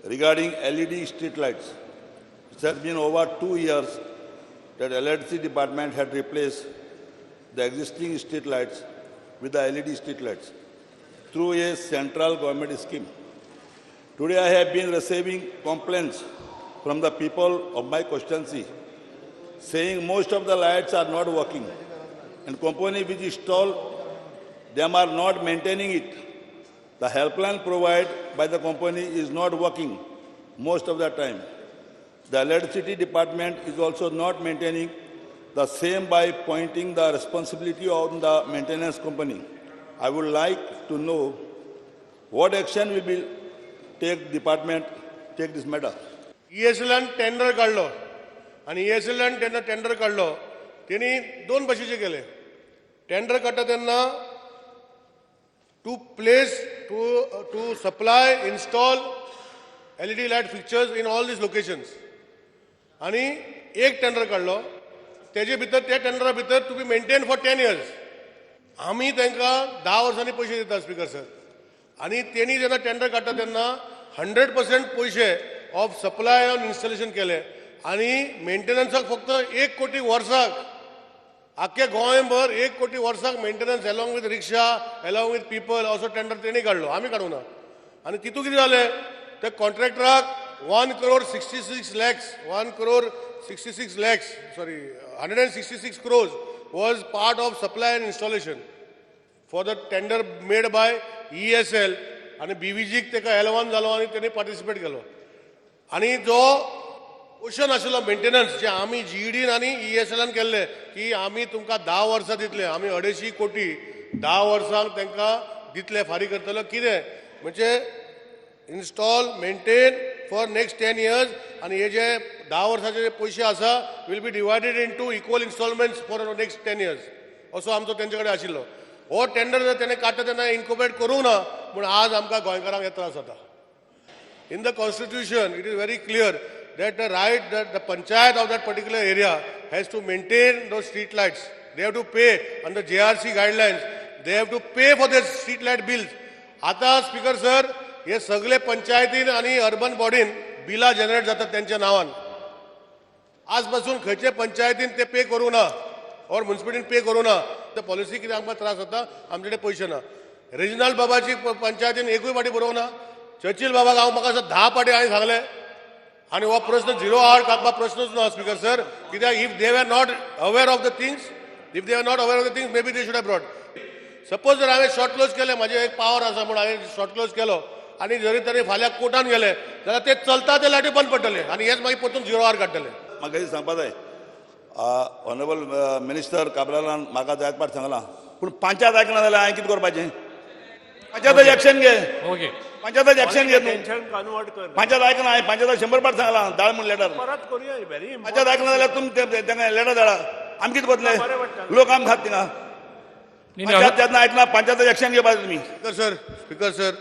regarding LED street lights. It has been over 2 years that electricity department had replaced the existing street lights with the LED street lights through a central government scheme. Today I have been receiving complaints from the people of my constituency saying most of the lights are not working and company which install them are not maintaining it. The helpline provided by the company is not working most of the time. The electricity department is also not maintaining the same by pointing the responsibility on the maintenance company. I would like to know what action will be take this matter. ESLन tender काढलो आणि ESLन tender काढलो त्यांनी दोन भाषेचे केले. Tender काढता त्यांना to supply, install LED light fixtures in all these locations. आणि एक टेंडर काढलो त्याचे भितर त्या टेंडरा भितर to be maintain for 10 years. आम्ही त्यांना 10 वर्सांनी पैसे देतात स्पीकर सर. आणि त्यांनी जेव्हा टेंडर काढता त्यांना 100% पैसे ऑफ सप्लाय ऑन इन्स्टॉलेशन केले आणि मेंटेनन्साक फक्त 1 कोटी वर्साक आख्या गोंयभर 1 कोटी वर्साक maintenance along with rickshaw along with people असो टेंडर त्यांनी काढलो आम्ही काढू ना. आणि तितू किती झाले त्या कॉन्ट्रॅक्टराक 1 crore 66 lakhs 166 crores was part of supply and installation for the tender made by ESL आणि BVG तेका L1 झालो आणि त्यांनी पार्टिसिपेट केलो. आणि जो क्वेश्चन आशिल्लो मेंटेनन्स जे आम्ही GED आणि ESLन केल्ले की आम्ही तुमकां 10 वर्सां दितले आम्ही 250 कोटी 10 वर्सांक तांकां दितले फारीक करतलो कितें म्हणजे install maintain for next 10 years आणि हे जे 10 वर्साचे जे पैसे आसा will be divided into equal instalments for next 10 years असो आमचो तेंचे कडेन आशिल्लो. हो टेंडर जर त्याने काढता तेन्ना इन्कॉर्पोरेट करूंक ना पूण आज आमकां गोंयकारांक हे त्रास जाता. In the constitution it is very clear that the right that the panchayat of that particular area has to maintain those street lights. They have to pay under JRC guidelines. They have to pay for their street light bills. आता speaker sir हे सगळे पंचायतीन आणि urban बॉडीन बिला generate जातात त्यांच्या नावान. आजपासून खंयचे पंचायतीन ते पे करूं ना और म्युनिसिपालिटीन पे करूं ना. तर पॉलिसी कितें आमकां त्रास जाता आमचे कडेन पयशे ना. रिजनल बाबाची पंचायतीन एकूय फाटी बरोवंक ना. चर्चिल बाबाक हांव म्हाका 10 फाटी हांवें सांगलें आणि हो प्रश्न 0 hour काडपाक प्रश्नच ना स्पीकर सर. कित्याक if they were not aware of the things may be they should have brought. Suppose जर हांवें शॉर्ट क्लोज केलें म्हाजे एक पावर आसा म्हणून हांवें शॉर्ट क्लोज केलो आणि जरी तरी फाल्यां कोर्टान गेले जाल्यार ते चलता ते लाटी बंद पडटले आणि हेच मागीर परतून 0 hour काडटले. म्हाका कितें सांगपा जाय ऑनरेबल मिनिस्टर काब्रालान म्हाका जायत पाट सांगलां पूण पंचायत आयकना जाल्यार हांवें कितें करपाचें. पंचायत एक्शन घे. पंचायत एक्शन घे तूं. पंचायत आयकना हांवें पंचायत 100 पाट सांगलां धाड म्हूण लेटर. पंचायत आयकना जाल्यार तुमी तांकां लेटर धाडा. आमी कितें करतले लोक आमी खात थिंगा. पंचायत जेन्ना आयकना पंचायत एक्शन घेवपाचें तुमी. Speaker sir